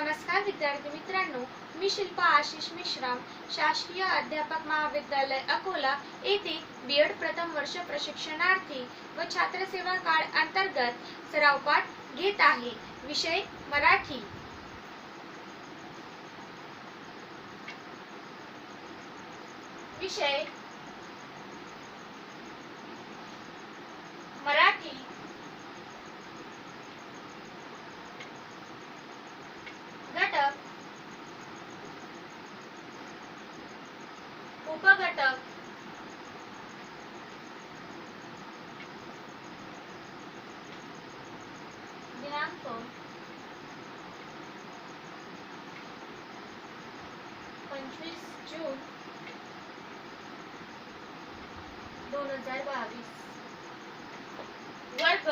नमस्कार विद्यार्थी मित्रांनो, मी शिल्पा आशिष मिश्राम, शासकीय अध्यापक महाविद्यालय अकोला येथे बीएड प्रथम वर्ष प्रशिक्षणार्थी व छात्रसेवा काळ अंतर्गत सराव पाठ घेत आहे। विषय मराठी। विषय मराठी। घटक, उपघटक, दिनांक 25 जून 2022। वर्ग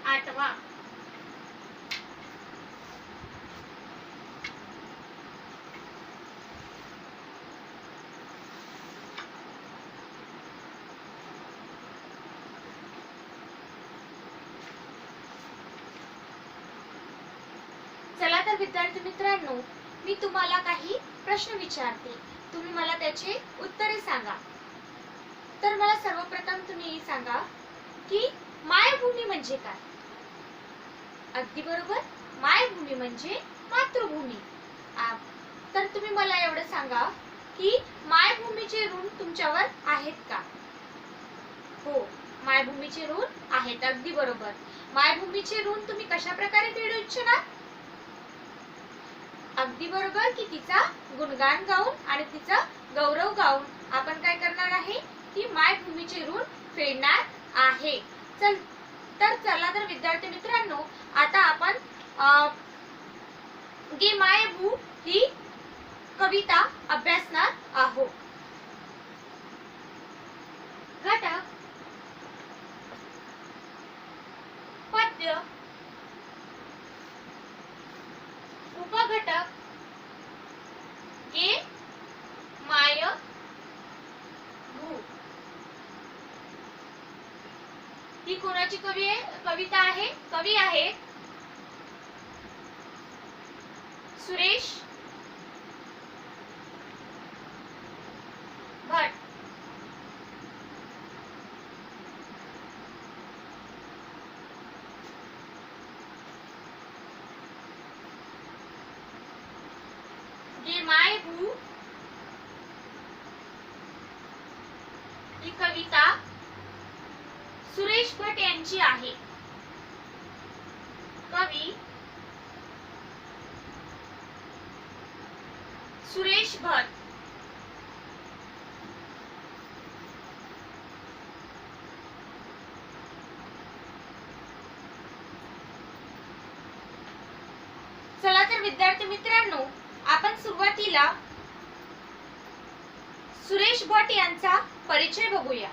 8वा। चला तर विद्यार्थी मित्रांनो, मी तुम्हाला काही प्रश्न विचारते, तुम्ही मला त्याचे उत्तरे सांगा। तर मला सर्वप्रथम तुम्ही सांगा की मायभूमी म्हणजे काय? अगदी बरोबर, मायभूमी म्हणजे मातृभूमी। तर तुम्ही मला एवढं सांगा की मायभूमीचे ऋण तुमच्यावर आहेत का? हो, मायभूमीचे ऋण आहेत, अगदी बरोबर। मायभूमीचे ऋण तुम्ही कशा प्रकारे फेडू इच्छिता? अगदी बरोबर, की तिचा गुणगान गाऊन आणि तिचा गौरव गाऊन आपण काय करणार आहे की मायभूमीचे ऋण फेडणार आहे। चला तर विद्यार्थी मित्रांनो, आता आपण गे मायभू ही कविता अभ्यासणार आहोत। घटक, पद्य, उपघटक, गे माय भू। ही कोणाची कविता आहे? कवी आहे सुरेश भट। गे मायभू ही कविता सुरेश भट यांची आहे। कवी सुरेश भट। चला तर विद्यार्थी मित्रांनो, आपण सुरुवातीला सुरेश भट यांचा परिचय बघूया।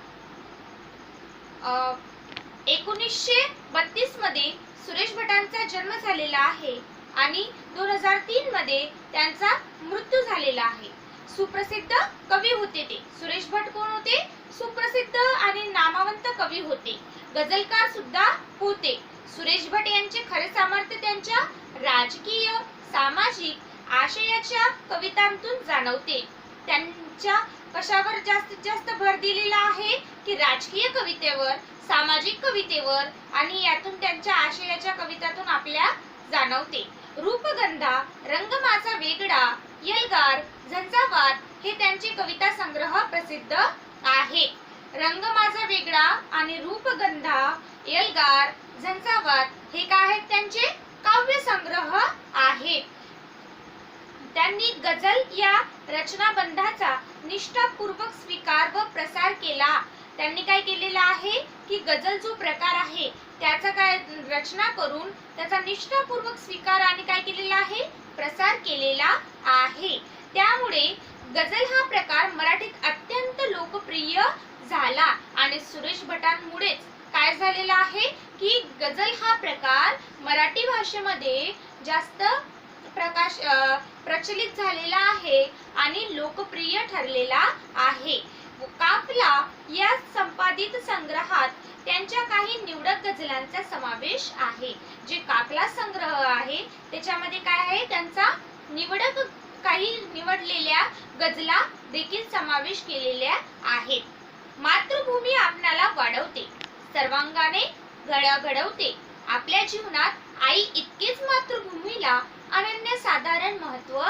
1932 मध्ये सुरेश भटांचा जन्म झालेला आहे आणि 2003 मध्ये त्यांचा मृत्यू झालेला आहे। सुप्रसिद्ध कवी होते ते। सुरेश भट कोण होते? सुप्रसिद्ध आणि नामवंत कवी होते, गझलकार सुद्धा होते। सुरेश भट यांचे खरे सामर्थ्य त्यांच्या राजकीय सामाजिक आशयाच्या कवितांतून जाणवते। त्यांच्या कशावर जास्तीत जास्त भर दिलेला आहे की राजकीय कवितेवर, सामाजिक कवितेवर, आणि यातून त्यांच्या आशयाच्या कवितातून आपल्या जाणवते। रूपगंधा, रंग माझा वेगळा, एल्गार, झंझावात हे त्यांचे कविता संग्रह प्रसिद्ध आहे। रंग माझा वेगळा आणि रूपगंधा, एल्गार, झंझावात हे काय आहेत? त्यांचे काव्य संग्रह आहेत। त्यांनी गझल या रचनाबंधाचा निष्ठापूर्वक स्वीकार व प्रसार केला। त्यांनी काय केलेला आहे की गझल जो प्रकार आहे त्याचा काय रचना करून त्याचा निष्ठापूर्वक स्वीकार आणि काय केलेला आहे? प्रसार केलेला आहे। त्यामुळे गझल हा प्रकार मराठीत अत्यंत लोकप्रिय झाला आणि सुरेश भटांमुळेच काय झालेला आहे की गझल हा प्रकार मराठी भाषेमध्ये जास्त प्रचलित झालेला आहे आणि लोकप्रिय ठरलेला आहे। काफला या संपादित संग्रहात त्यांच्या काही निवडक गझलांचा समावेश आहे. जे काफला संग्रह आहे त्याच्यामध्ये काय आहे, त्यांचा निवडक काही निवडलेल्या गझला देखील समावेश केलेल्या आहेत. मातृभूमी आपणाला वाढवते, सर्वांगाने घडवते. आपल्या जीवनात आई इतकेच मातृभूमीला अनन्यसाधारण महत्त्व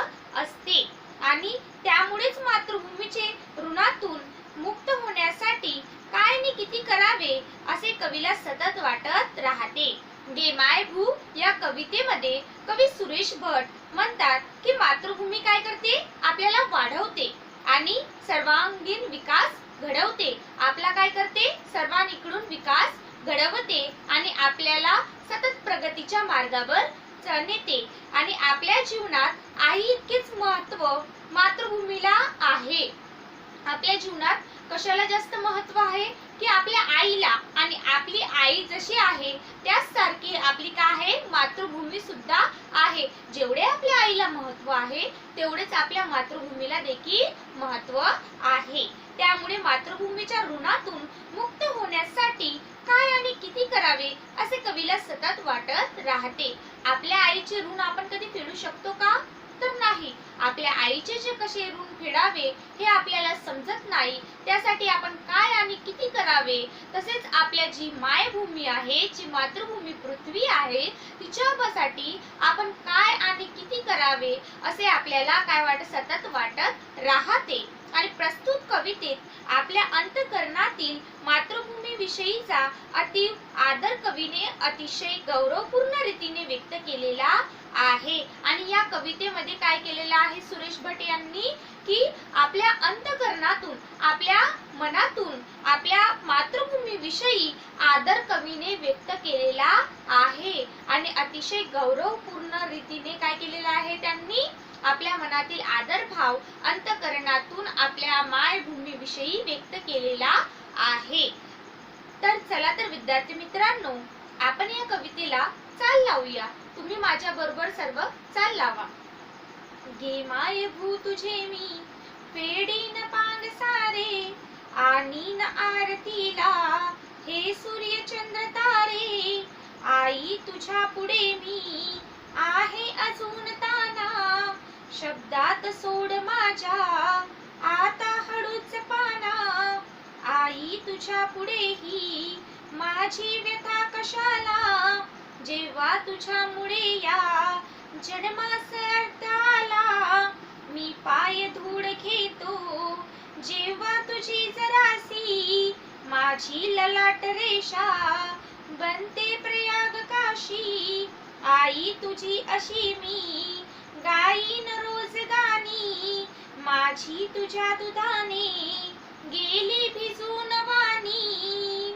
असते आणि त्यामुळेच मातृभूमीचे ऋणातून मुक्त होण्यासाठी काय आणि किती करावे असे कवीला सतत वाटत राहते. गे माय भू या कवितेमध्ये कवी सुरेश भट म्हणतात की मातृभूमी काय करते, आपल्याला वाढवते आणि सर्वांगीण विकास घडवते. आपला काय करते, सर्वांकडून विकास घडवते आणि आपल्याला सतत प्रगतीच्या मार्गावर नेते. आणि आपल्या जीवनात आई इतकेच महत्त्व मातृभूमीला आहे. आपल्या जीवनात कशाला जास्त महत्त्व आहे की आपल्या आईला, आणि आपली आई जशी आहे त्याचसारखी आपली काय आहे, मातृभूमी सुद्धा आहे. जेवढे आपल्या आईला महत्त्व आहे तेवढेच आपल्या मातृभूमीला देखील महत्त्व आहे. त्यामुळे मातृभूमीच्या ऋणातून मुक्त होण्यासाठी काय आणि किती करावे असे कवीला सतत वाटत राहते. आपल्या आईचे ऋण आपण कधी फेडू शकतो का, तर नाही. आपल्या आईचे जे कसे ऋण फेडावे हे आपल्याला समजत नाही. त्यासाठी आपण काय आणि किती करावे, तसेच आपल्या जी मायभूमी आहे, जी मातृभूमी पृथ्वी आहे, तिच्यासाठी आपण काय आणि किती करावे असे आपल्याला काय सतत वाटत राहते. आणि प्रस्तुत कवितेत आपल्या अंतःकरणातील मातृभूमी विषयीचा अतीव आदर कवीने अतिशय गौरवपूर्ण रीतीने व्यक्त केलेला आहे. आणि या कवितेमध्ये काय केलेलं आहे सुरेश भट यांनी की आपल्या अंतःकरणातून, आपल्या मनातून आपल्या मातृभूमी विषयी आदर कवीने व्यक्त केलेला आहे. आणि अतिशय गौरवपूर्ण रीतीने काय केलेलं आहे, त्यांनी आपल्या मनातील आदर भाव अंतःकरणातून आपल्या मायभूमी विषयी व्यक्त केलेला आहे. तर चला तर विद्यार्थी मित्रांनो, आपण या कवितेला चाल लावूया. तुम्ही माझ्या बरोबर सर्व चाल लावा. गे माय भू तुझे मी फेडीन पांग सारे, आणीन आरतीला हे सूर्य चंद्र तारे. आई तुझ्या पुढे मी आहे अजून ताना, शब्दात सोड माझ्या आता हळूच पाना. आई तुझ्या पुढेही माझी व्यथा कशाला, जेव्हा तुझ्यामुळे या जन्मास अर्थ आला. मी पाय धूळ घेतो जेव्हा तुझी जरासी, माझी ललाट रेषा बनते प्रयाग काशी. आई तुझी अशी मी गाईन रोज गाणी, माझी तुझ्या दुधाने गेली भिजून वाणी.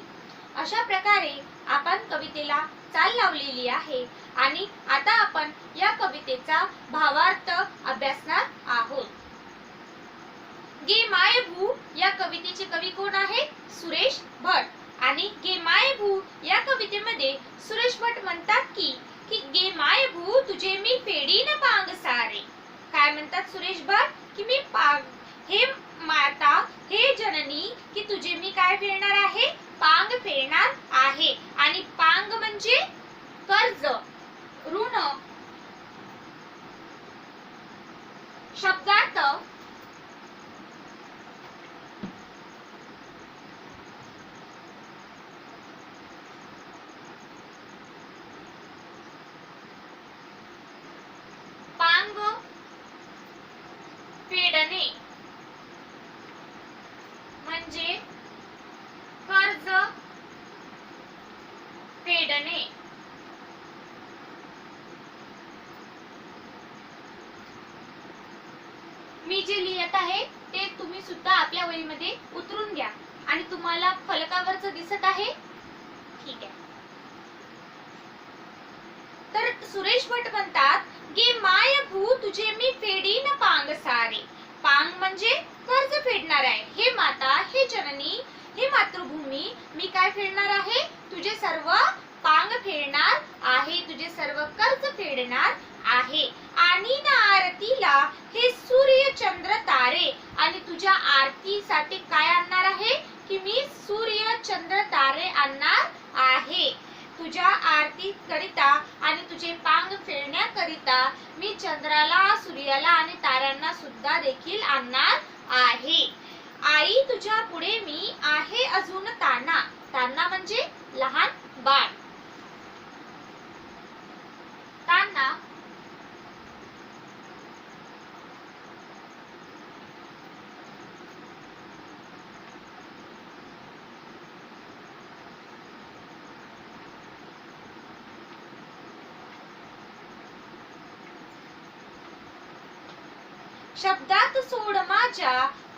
अशा प्रकारे आपण कवितेला चाल लावलेली आहे. आणि आता आपण या कवितेचा भावार्थ अभ्यासणार आहोत. गे माय भू या कवितेचे कवी कोण आहे, सुरेश भट. आणि गे माय भू या कवितेमध्ये सुरेश भट म्हणतात की गे माय भू तुझे मी फेडीन पांग सारे. काय म्हणतात सुरेश भट की मी हे माता, हे जननी, की तुझे मी काय फेडणार आहे, पांग फेडणार आहे. आणि पांग म्हणजे कर्ज, ऋण. शब्दार्थ पांग फेडणे म्हणजे कर्ज फेडणे. मी जे लिहित आहे ते तुम्ही सुद्धा आपल्या वहीमध्ये उतरून घ्या. आणि तुम्हाला फलकावरच दिसत आहे, ठीक आहे. तर सुरेश भट म्हणतात गे माय भू तुझे मी फेडीन पांग सारे. पांग म्हणजे कर्ज फेडणार आहे. हे माता, हे जननी, हे मातृभूमी, मी काय फेडणार आहे, तुझे सर्व पांग फेडणार आहे, तुझे सर्व कर्ज फेडणार आहे. आणि ना आरतीला हे सूर्य चंद्र तारे. आणि तुझ्या आरतीसाठी काय आणणार आहे की मी सूर्य चंद्र तारे आणणार करिता आणि तुझे पांग फेडण्याकरिता मी चंद्राला, सूर्याला आणि ताऱ्यांना सुद्धा देखील आणणार आहे. आई तुझ्या पुढे मी आहे अजून ताना. ताना म्हणजे लहान बाळ. ताना शब्दात सोड माझ्या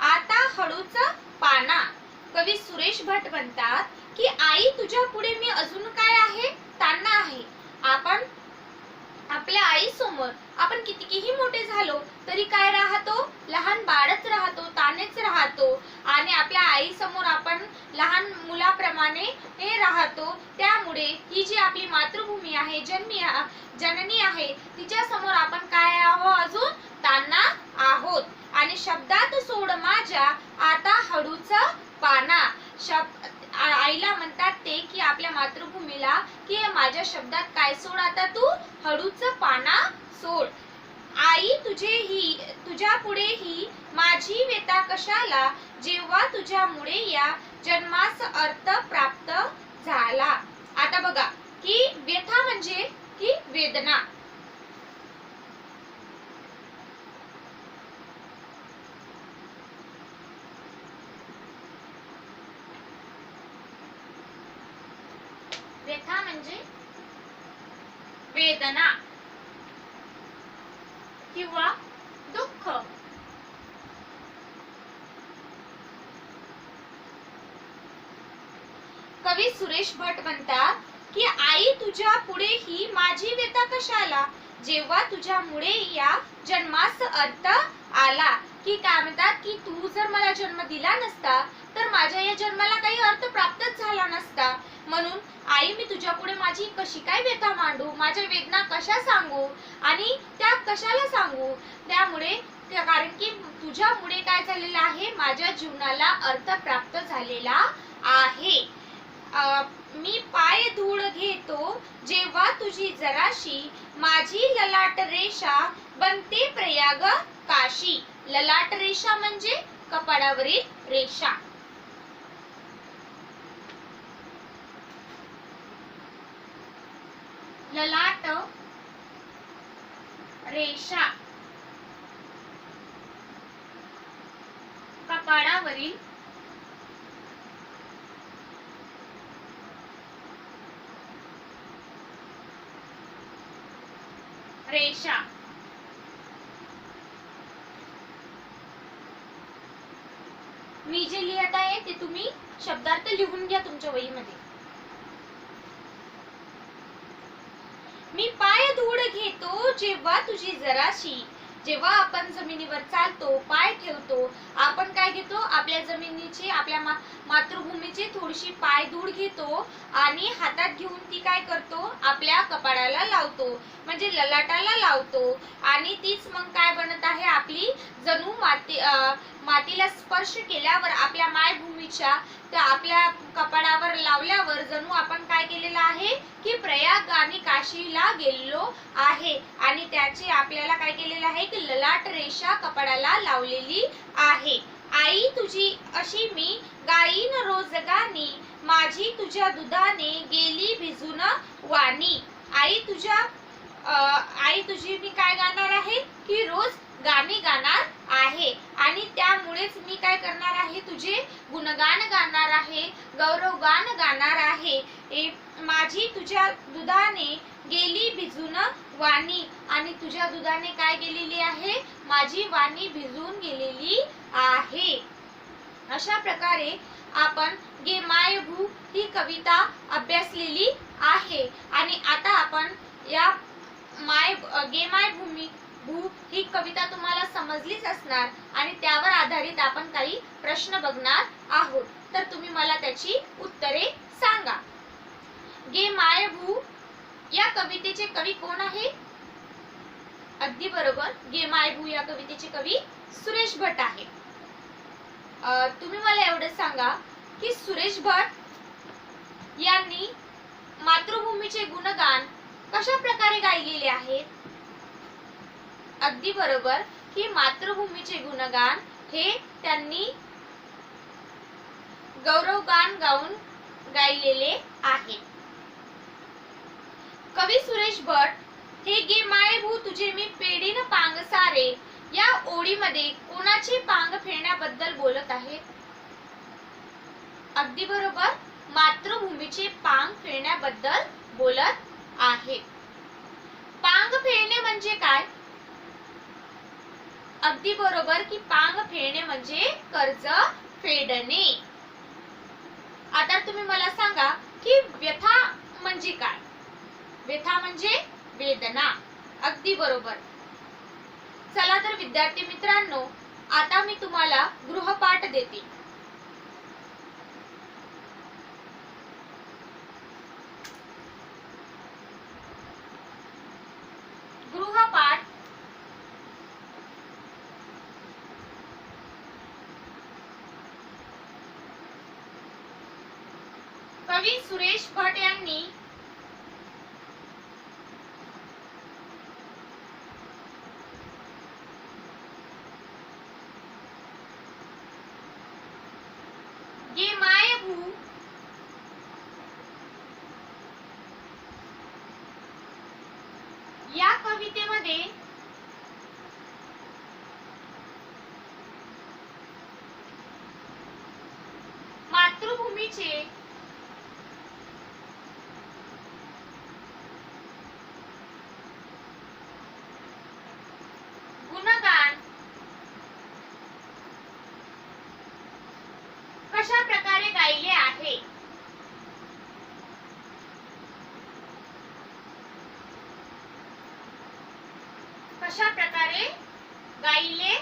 आता हळूच पाना. कवी सुरेश भट म्हणतात की आई तुझ्या पुढे मी अजून काय आहे? ताना आहे. आपण आपल्या आई समोर आपण कितीही मोठे झालो तरी काय राहतो? लहान बाळच राहतो, तानेच राहतो. आणि आपल्या आई समोर आपण लहान मुलाप्रमाणे राहतो. त्यामुळे ही जी आपली मातृभूमी आहे, जननी आहे, तिच्या समोर आपण काय आहोत? अजून ताना आहोत. आणि शब्दात सोड माझ्या आता हळूच पाना. आईला म्हणतात ते की आपल्या मातृभूमीला की माझ्या शब्दात काय सोड आता तू? हळूच पाना सोड. आई तुझ्या पुढे ही माझी व्यथा कशाला, जेव्हा तुझ्यामुळे या जन्मास अर्थ प्राप्त झाला. आता बघा की व्यथा म्हणजे की वेदना. व्यथा म्हणजे वेदना किंवा दुःख. कवी सुरेश भट म्हणतात की आई तुझ्या पुढे ही माझी व्यथा कशाला, जेव्हा तुझ्यामुळे या जन्मास अर्थ आला. की काय म्हणतात की तू जर मला जन्म दिला नसता तर माझ्या या जन्माला काही अर्थ प्राप्तच झाला नसता. म्हणून आई मी तुझ्या पुढे माझी कशी काय व्यथा मांडू, माझ्या वेदना कशा सांगू आणि त्या कशाला सांगू. त्यामुळे कारण की तुझ्यामुळे काय झालेलं आहे? माझ्या जीवनाला अर्थ प्राप्त झालेला आहे. मी पाय धूळ घेतो जेव्हा तुझी जराशी, माझी ललाट रेषा बनते प्रयाग काशी. ललाट रेषा म्हणजे कपाळावरील रेषा. ललाट रेषा कपाळावरील रेषा. मी जे लिहित आहे ते तुम्ही शब्दार्थ लिहून घ्या तुमच्या वहीमध्ये. मी पाय धूळ घेतो जेव्हा तुझी जराशी. जेव्हा आपण जमिनीवर चालतो, पाय ठेवतो, आपण काय घेतो? आपल्या जमिनीची, आपल्या मातृभूमीची थोडीशी पाय धूळ घेतो आणि हातात घेऊन ती काय करतो? आपल्या कपाळाला लावतो, म्हणजे ललाटाला लावतो. आणि तीच मग काय बनत आहे? आपली जणू मातीला स्पर्श केल्यावर आपल्या मायभूमीच्या त्या आपल्या कपाळावर लावल्यावर जणू आपण काय केलेलं आहे की प्रयाग आणि काशीला गेलेलो आहे. आणि त्याची आपल्याला काय केलेलं आहे की ललाट रेषा कपाळाला लावलेली आहे. आई तुझी अशी मी गाईन रोज गाणी, माझी तुझ्या दुधाने गेली भिजून वाणी. आई तुझी मी काय गाणार आहे की रोज गाणी गाणार आहे. आणि त्यामुळेच मी काय करणार आहे? तुझे गुणगान गाणार आहे, गौरवगान गाणार आहे. माझी तुझ्या दुधाने गेली भिजून वाणी. आणि तुझ्या दुधाने काय गेलेली आहे? माझी वाणी भिजून गेलेली आहे. अशा प्रकारे आपण गे माय भू ही कविता अभ्यासलेली आहे. आणि आता आपण या गे माय भूमी भू ही कविता तुम्हाला समजलीच असणार आणि त्यावर आधारित आपण काही प्रश्न बघणार आहोत. तर तुम्ही मला त्याची उत्तरे सांगा. गे माय भू या कवितेचे कवी कोण आहे? अगदी बरोबर, गे माय भू या कवितेचे कवी सुरेश भट आहे. तुम्ही मला एवढं सांगा की सुरेश भट यांनी मातृभूमीचे गुणगान कशा प्रकारे गायलेले आहेत? अगदी बरोबर की मातृभूमीचे गुणगान हे त्यांनी गौरवगान गाऊन गायलेले आहे. कवी सुरेश भट हे गे माये भू तुझे मी पेडीन पांग सारे या ओळीमध्ये कोणाची पांग फेडण्याबद्दल बोलत आहेत? अगदी बरोबर, मातृभूमीचे पांग फेडण्याबद्दल बोलत आहेत. पांग फेडणे म्हणजे काय? अगदी बरोबर की पांग फेडणे म्हणजे कर्ज फेडणे. आता तुम्ही मला सांगा की व्यथा म्हणजे काय? व्यथा म्हणजे वेदना. अगदी बरोबर. चला तर विद्यार्थी मित्रांनो, आता मी तुम्हाला गृहपाठ देते. गृहपाठ कवी सुरेश भट यांनी गे माय भू या कवितेमध्ये मातृभूमीचे गुणगान कशा प्रकारे गायले आहे? कशा प्रकारे गायले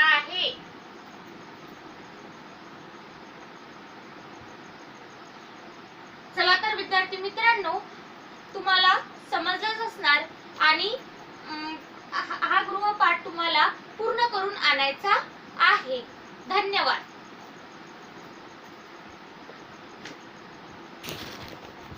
आहे? चला तर विद्यार्थी मित्रांनो, तुम्हाला समजलंच असणार आणि हा गृहपाठ तुम्हाला पूर्ण करून आणायचा आहे. धन्यवाद.